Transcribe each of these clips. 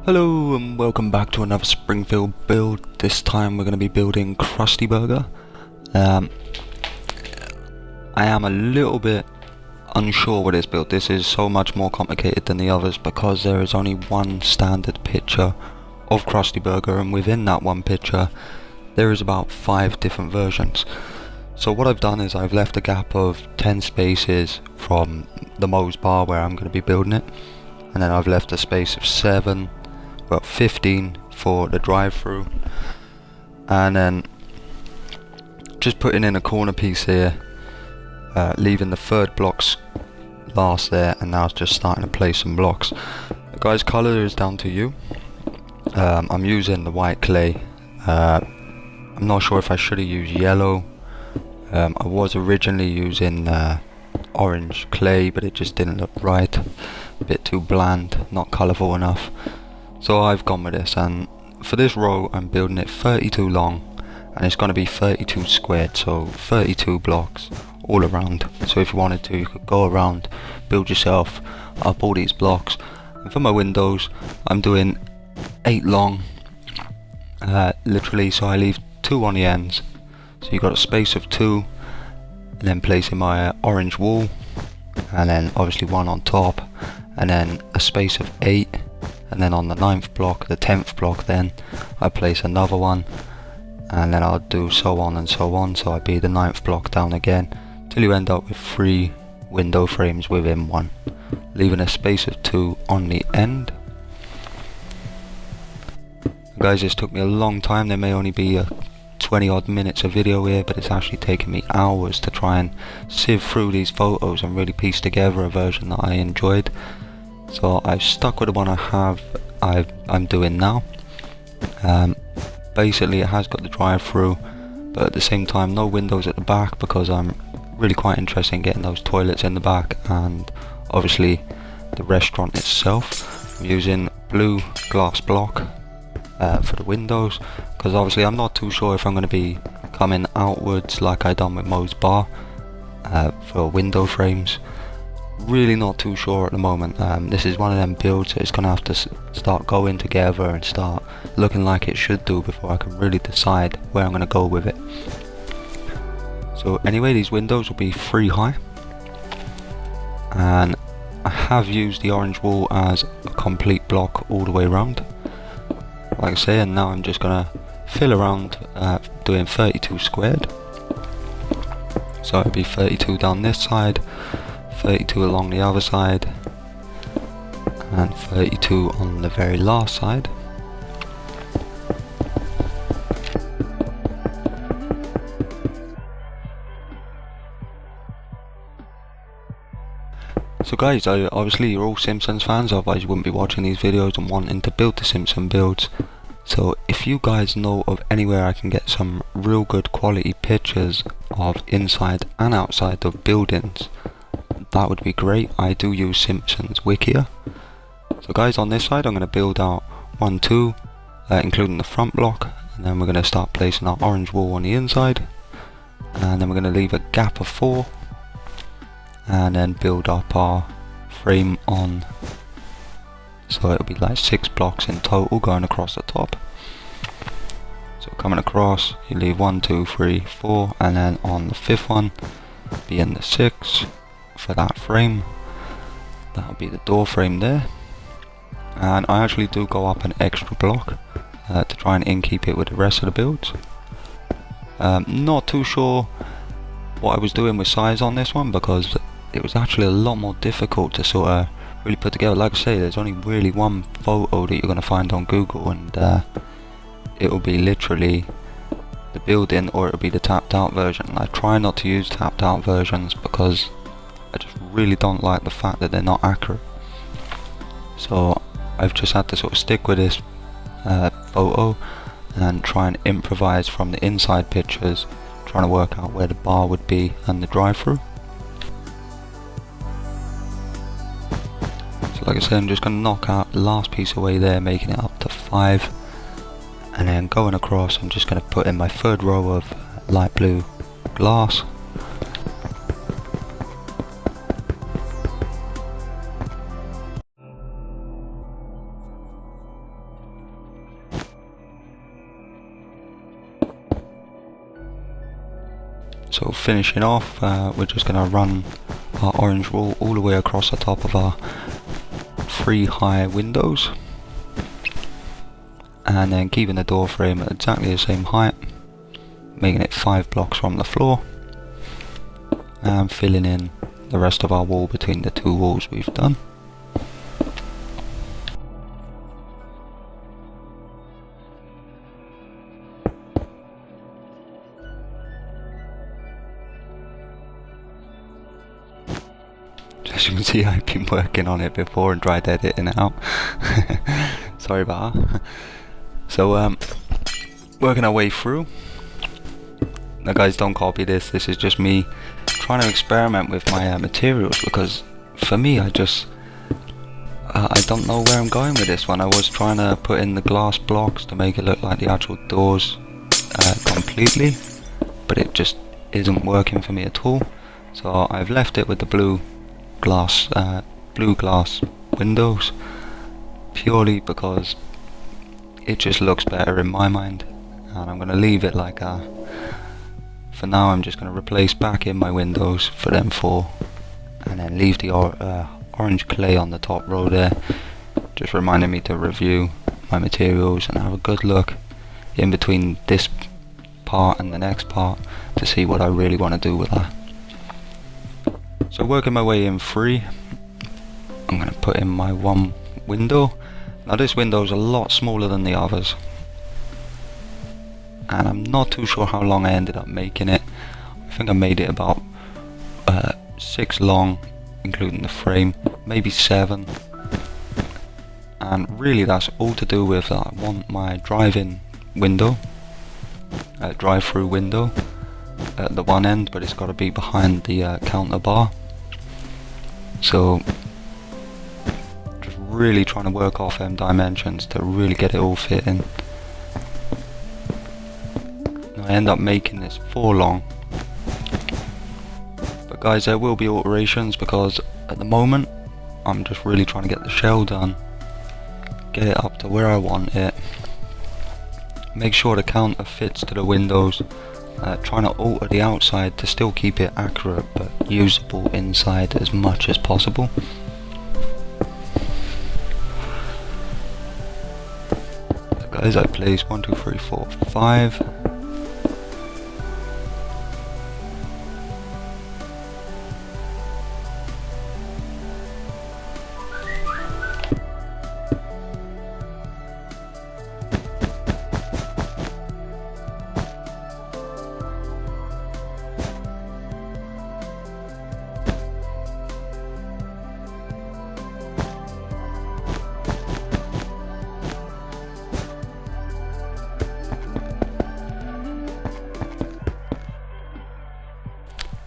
Hello and welcome back to another Springfield build. This time we're going to be building Krusty Burger. I am a little bit unsure with this build. This is so much more complicated than the others because there is only one standard picture of Krusty Burger, and within that one picture there is about 5 different versions. So what I've done is I've left a gap of 10 spaces from the Moe's bar where I'm going to be building it, and then I've left a space of 15 for the drive-through, and then just putting in a corner piece here, leaving the third blocks last there, and now it's just starting to place some blocks. Guys, colour is down to you. I'm using the white clay. I'm not sure if I should have used yellow. I was originally using orange clay, but it just didn't look right, a bit too bland, not colourful enough. So I've gone with this, and for this row I'm building it 32 long, and it's going to be 32 squared, so 32 blocks all around. So if you wanted to, you could go around, build yourself up all these blocks. And for my windows I'm doing 8 long, literally, so I leave 2 on the ends, so you've got a space of 2, and then placing my orange wool, and then obviously 1 on top, and then a space of 8. And then on the 9th block, the 10th block, then I place another one, and then I'll do so on and so on, so I'd be the 9th block down again, till you end up with 3 window frames within one, leaving a space of 2 on the end. Guys, this took me a long time. There may only be 20 odd minutes of video here, but it's actually taken me hours to try and sieve through these photos and really piece together a version that I enjoyed. So I've stuck with the one I'm doing now. Basically it has got the drive-through, but at the same time no windows at the back, because I'm really quite interested in getting those toilets in the back, and obviously the restaurant itself. I'm using blue glass block for the windows, because obviously I'm not too sure if I'm going to be coming outwards like I done with Moe's bar for window frames. Really not too sure at the moment. This is one of them builds that it's going to have to start going together and start looking like it should do before I can really decide where I'm going to go with it. So anyway, these windows will be 3 high, and I have used the orange wool as a complete block all the way around, like I say, and now I'm just going to fill around doing 32 squared. So it'll be 32 down this side, 32 along the other side, and 32 on the very last side. So guys, obviously you're all Simpsons fans, otherwise you wouldn't be watching these videos and wanting to build the Simpson builds. So if you guys know of anywhere I can get some real good quality pictures of inside and outside of buildings, that would be great. I do use Simpsons Wikia. So guys, on this side I'm going to build out 1, 2, including the front block, and then we're going to start placing our orange wool on the inside, and then we're going to leave a gap of 4, and then build up our frame on. So it'll be like 6 blocks in total going across the top. So coming across, you leave 1, 2, 3, 4, and then on the 5th one, being the 6. For that frame, that'll be the door frame there, and I actually do go up an extra block to try and in-keep it with the rest of the builds. Not too sure what I was doing with size on this one, because it was actually a lot more difficult to sort of really put together. Like I say, there's only really one photo that you're going to find on Google, and it'll be literally the building, or it'll be the tapped out version. I try not to use tapped out versions because I just really don't like the fact that they're not accurate. So I've just had to sort of stick with this photo and try and improvise from the inside pictures, trying to work out where the bar would be and the drive-through. So like I said, I'm just going to knock out the last piece away there, making it up to 5, and then going across I'm just going to put in my 3rd row of light blue glass. So finishing off, we're just going to run our orange wool all the way across the top of our 3 high windows, and then keeping the door frame at exactly the same height, making it 5 blocks from the floor, and filling in the rest of our wall between the 2 walls we've done. As you can see, I've been working on it before and tried editing it out. Sorry about that. So working our way through. Now guys, don't copy this. This is just me trying to experiment with my materials, because for me, I don't know where I'm going with this one. I was trying to put in the glass blocks to make it look like the actual doors completely, but it just isn't working for me at all. So I've left it with the blue glass windows, purely because it just looks better in my mind, and I'm going to leave it like that. For now, I'm just going to replace back in my windows for them 4, and then leave the orange clay on the top row there, just reminding me to review my materials and have a good look in between this part and the next part to see what I really want to do with that. So working my way in 3, I'm going to put in my 1 window. Now this window is a lot smaller than the others, and I'm not too sure how long I ended up making it. I think I made it about 6 long, including the frame, maybe 7. And really that's all to do with I want my drive-in window, drive-through window at the one end, but it's got to be behind the counter bar. So just really trying to work off them dimensions to really get it all fitting. I end up making this 4 long, but guys, there will be alterations, because at the moment I'm just really trying to get the shell done, get it up to where I want it, make sure the counter fits to the windows, trying to alter the outside to still keep it accurate but usable inside as much as possible. So guys, I placed 1, 2, 3, 4, 5.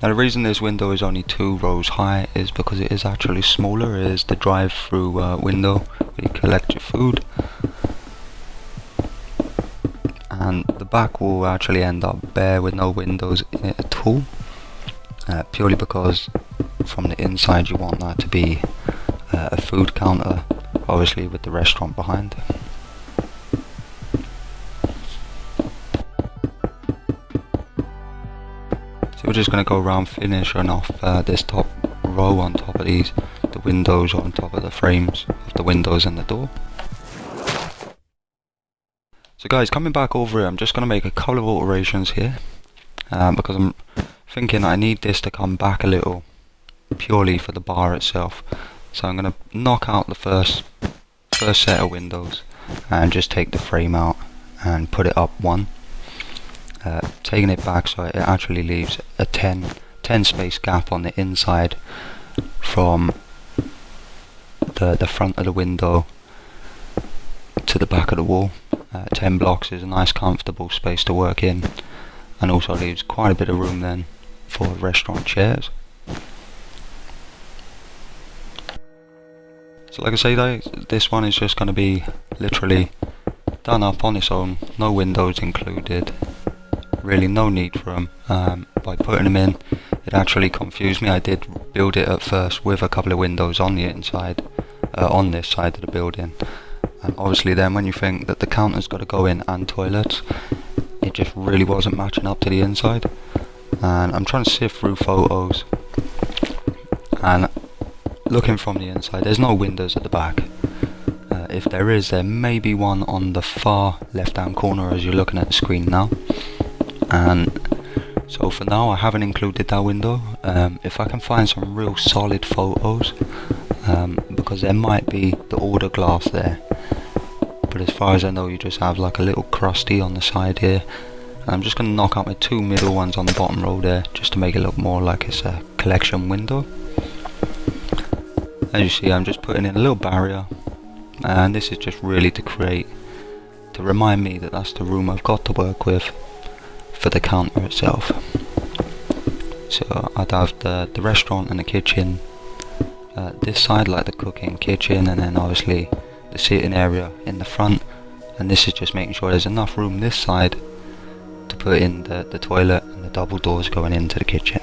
Now the reason this window is only 2 rows high is because it is actually smaller. It is the drive-through window where you collect your food, and the back will actually end up bare with no windows in it at all, purely because from the inside you want that to be a food counter, obviously with the restaurant behind. So we're just going to go around finishing off this top row on top of the windows, on top of the frames of the windows and the door. So guys, coming back over here, I'm just going to make a couple of alterations here, because I'm thinking I need this to come back a little, purely for the bar itself. So I'm going to knock out the first set of windows and just take the frame out and put it up 1. Taking it back so it actually leaves a 10 space gap on the inside from the front of the window to the back of the wall. 10 blocks is a nice comfortable space to work in, and also leaves quite a bit of room then for restaurant chairs. So like I say, this one is just going to be literally done up on its own, no windows included. Really no need for them. By putting them in, it actually confused me. I did build it at first with a couple of windows on the inside, on this side of the building, and obviously then when you think that the counter's got to go in and toilets, it just really wasn't matching up to the inside. and I'm trying to sift through photos, and looking from the inside, there's no windows at the back. If there is, there may be one on the far left hand corner as you're looking at the screen now, and so for now I haven't included that window. If I can find some real solid photos, because there might be the order glass there, but as far as I know you just have like a little crusty on the side here. I'm just going to knock out my two middle ones on the bottom row there, just to make it look more like it's a collection window. As you see, I'm just putting in a little barrier, and this is just really to remind me that that's the room I've got to work with for the counter itself. So I'd have the restaurant and the kitchen this side, like the cooking kitchen, and then obviously the sitting area in the front, and this is just making sure there's enough room this side to put in the toilet and the double doors going into the kitchen.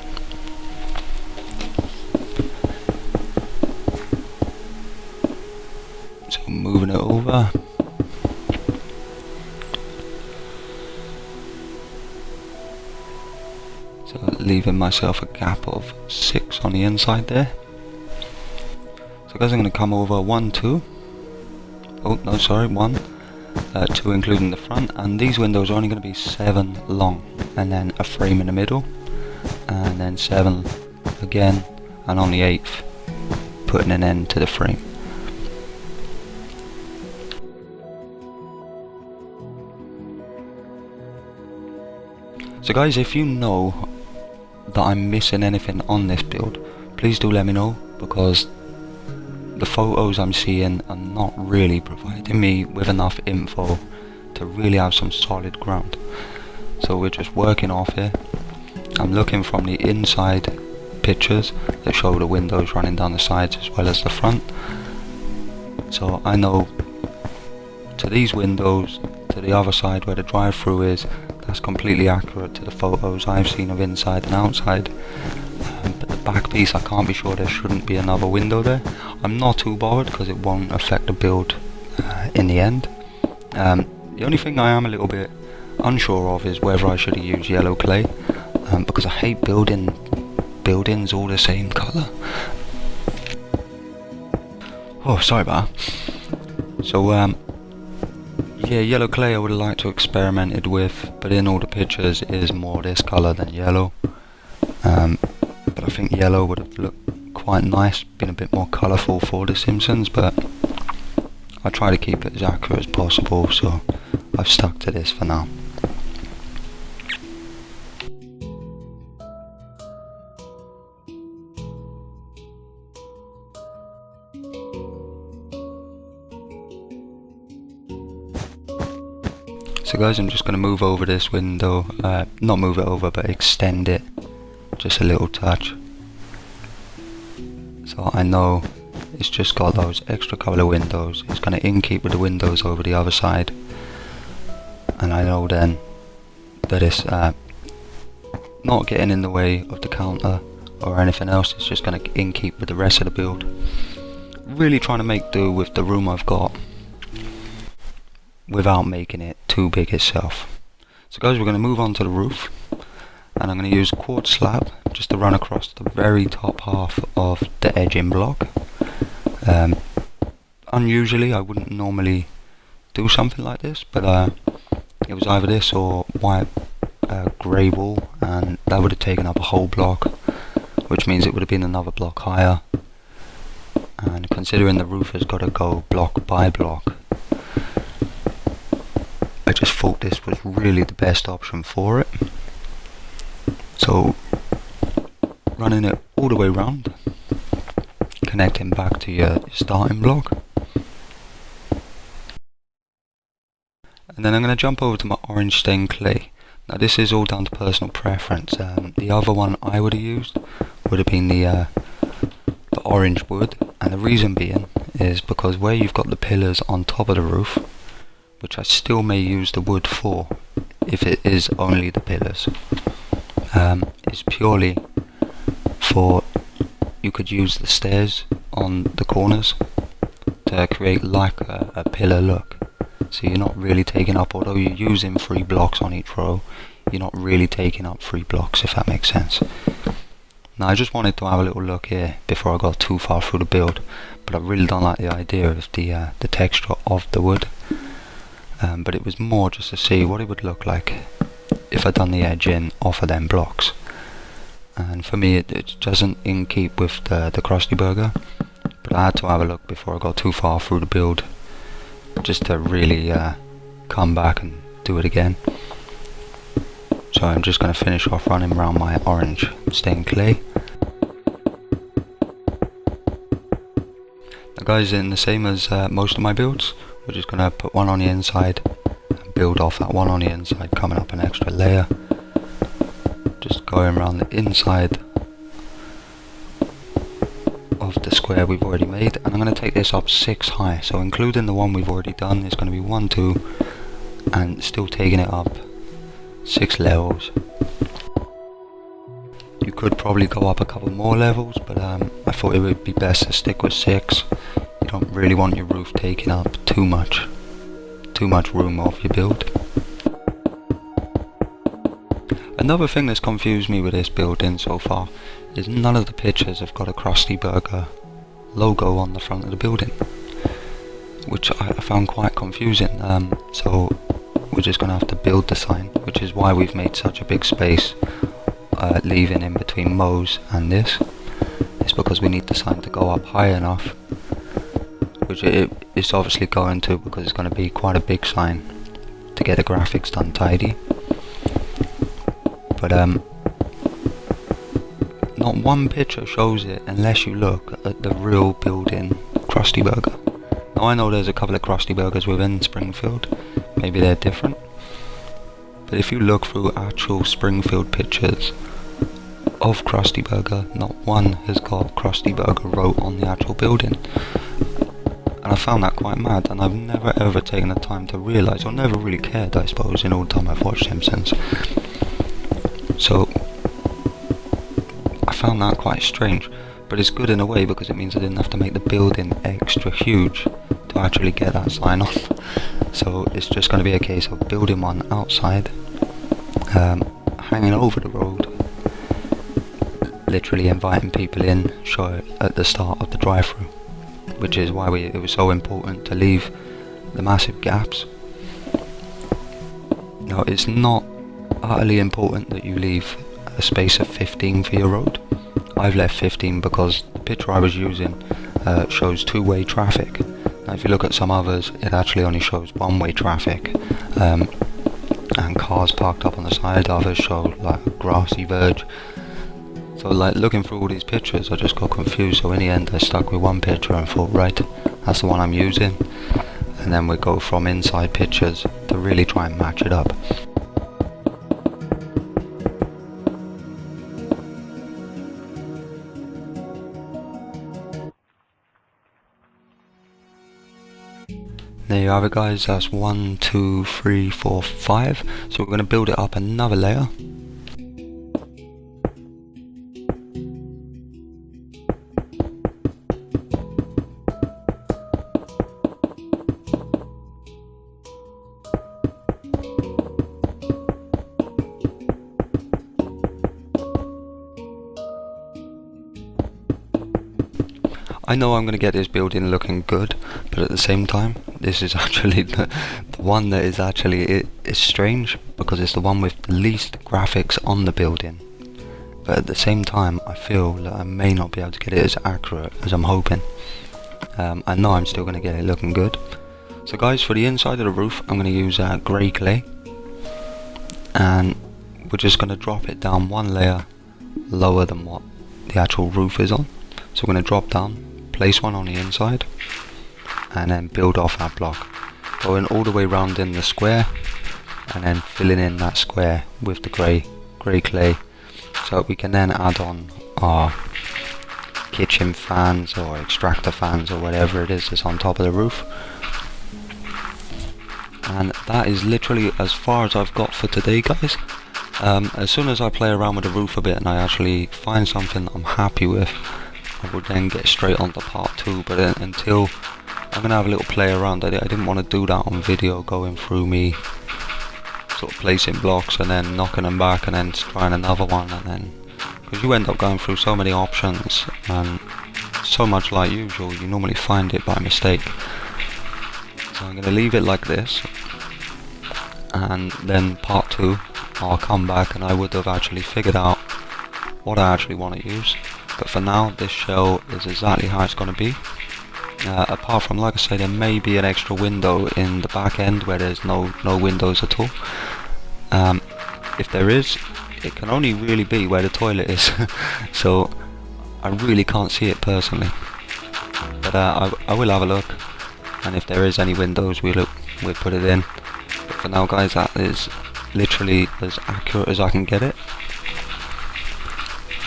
So moving it over. So leaving myself a gap of 6 on the inside there. So guys, I'm going to come over 1, 2. Oh no, sorry, 1. 2 including the front, and these windows are only going to be 7 long, and then a frame in the middle, and then 7 again, and on the 8th putting an end to the frame. So guys, if you know that I'm missing anything on this build, please do let me know, because the photos I'm seeing are not really providing me with enough info to really have some solid ground. So we're just working off here. I'm looking from the inside pictures that show the windows running down the sides as well as the front. So I know to these windows, to the other side where the drive-through is, that's completely accurate to the photos I've seen of inside and outside. But the back piece, I can't be sure, there shouldn't be another window there. I'm not too bothered because it won't affect the build in the end. The only thing I am a little bit unsure of is whether I should use yellow clay, because I hate building buildings all the same colour. Oh, sorry about that. So yeah, yellow clay I would have liked to experimented with, but in all the pictures it is more this colour than yellow. But I think yellow would have looked quite nice, been a bit more colourful for The Simpsons, but I try to keep it as accurate as possible, so I've stuck to this for now. So guys, I'm just going to move over this window, not move it over but extend it just a little touch. So I know it's just got those extra couple of windows, it's going to in-keep with the windows over the other side, and I know then that it's not getting in the way of the counter or anything else, it's just going to in-keep with the rest of the build. Really trying to make do with the room I've got without making it too big itself. So guys, we're going to move on to the roof, and I'm going to use quartz slab just to run across the very top half of the edging block. Unusually, I wouldn't normally do something like this, but it was either this or white grey wool, and that would have taken up a whole block, which means it would have been another block higher, and considering the roof has got to go block by block, I just thought this was really the best option for it. So running it all the way around, connecting back to your starting block, and then I'm going to jump over to my orange stained clay. Now this is all down to personal preference. The other one I would have used would have been the orange wood, and the reason being is because where you've got the pillars on top of the roof, which I still may use the wood for if it is only the pillars, it's purely for, you could use the stairs on the corners to create like a pillar look, so you're not really taking up, although you're using 3 blocks on each row, you're not really taking up 3 blocks, if that makes sense. Now I just wanted to have a little look here before I got too far through the build, but I really don't like the idea of the texture of the wood. But it was more just to see what it would look like if I done the edge in off of them blocks. And for me it doesn't in keep with the Krusty Burger, but I had to have a look before I got too far through the build, just to really come back and do it again. So I'm just going to finish off running around my orange stained clay. Now guys, in the same as most of my builds, we're just going to put one on the inside and build off that one on the inside, coming up an extra layer. Just going around the inside of the square we've already made, and I'm going to take this up 6 high, so including the one we've already done, it's going to be 1, 2, and still taking it up 6 levels. You could probably go up a couple more levels, but I thought it would be best to stick with 6. You don't really want your roof taking up too much room off your build. Another thing that's confused me with this building so far is none of the pictures have got a Krusty Burger logo on the front of the building, which I found quite confusing. So we're just going to have to build the sign, which is why we've made such a big space leaving in between Mo's and this. It's because we need the sign to go up high enough, which it's obviously going to, because it's going to be quite a big sign to get the graphics done tidy. But not one picture shows it unless you look at the real building Krusty Burger. Now I know there's a couple of Krusty Burgers within Springfield, maybe they're different, but if you look through actual Springfield pictures of Krusty Burger, not one has got Krusty Burger wrote on the actual building. And I found that quite mad, and I've never ever taken the time to realise, or never really cared, I suppose, in all the time I've watched Simpsons. So I found that quite strange, but it's good in a way because it means I didn't have to make the building extra huge to actually get that sign on. So it's just going to be a case of building one outside, hanging over the road, literally inviting people in, show it at the start of the drive-through, which is why it was so important to leave the massive gaps. Now it's not utterly important that you leave a space of 15 for your road. I've left 15 because the picture I was using shows 2-way traffic. Now if you look at some others, it actually only shows 1-way traffic, and cars parked up on the side. Others show like a grassy verge. So like looking through all these pictures, I just got confused, so in the end I stuck with one picture and thought, right, that's the one I'm using, and then we go from inside pictures to really try and match it up. There you have it guys, that's 1, 2, 3, 4, 5. So we're going to build it up another layer. I know I'm going to get this building looking good, but at the same time, this is actually the one that is actually, it's strange because it's the one with the least graphics on the building. But at the same time, I feel that I may not be able to get it as accurate as I'm hoping. I know I'm still going to get it looking good. So guys, for the inside of the roof, I'm going to use grey clay. And we're just going to drop it down one layer lower than what the actual roof is on. So we're going to drop down, place one on the inside, and then build off our block, going all the way round in the square, and then filling in that square with the grey clay, so we can then add on our kitchen fans or extractor fans or whatever it is that's on top of the roof. And that is literally as far as I've got for today guys. As soon as I play around with the roof a bit and I actually find something I'm happy with, I will then get straight on to part 2, but until I'm going to have a little play around. I didn't want to do that on video, going through me sort of placing blocks and then knocking them back and then trying another one, and then because you end up going through so many options, and so much like usual you normally find it by mistake. So I'm going to leave it like this, and then part 2 I'll come back and I would have actually figured out what I actually want to use. But for now, this shell is exactly how it's going to be. Apart from, like I say, there may be an extra window in the back end where there's no windows at all. If there is, it can only really be where the toilet is. So I really can't see it personally. But I will have a look, and if there is any windows, we'll put it in. But for now, guys, that is literally as accurate as I can get it.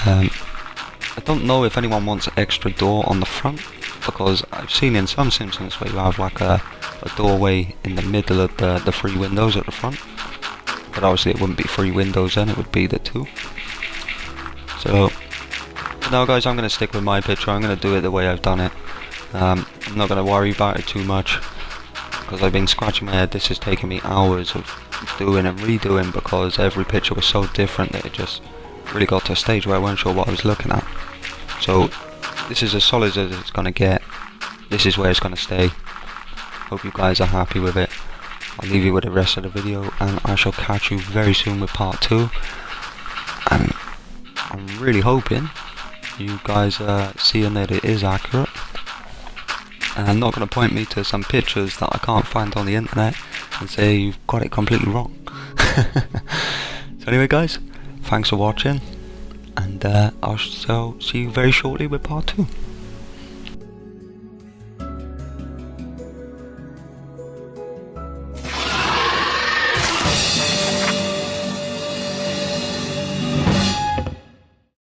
I don't know if anyone wants an extra door on the front, because I've seen in some Simpsons where you have like a doorway in the middle of the 3 windows at the front. But obviously it wouldn't be 3 windows then, it would be the 2. So now, guys, I'm going to stick with my picture. I'm going to do it the way I've done it. I'm not going to worry about it too much, because I've been scratching my head. This has taken me hours of doing and redoing, because every picture was so different that it just really got to a stage where I weren't sure what I was looking at. So this is as solid as it's going to get. This is where it's going to stay. Hope you guys are happy with it. I'll leave you with the rest of the video, and I shall catch you very soon with part 2. And I'm really hoping you guys are seeing that it is accurate, and I'm not going to point me to some pictures that I can't find on the internet and say you've got it completely wrong. So anyway, guys, thanks for watching, and I shall see you very shortly with part 2.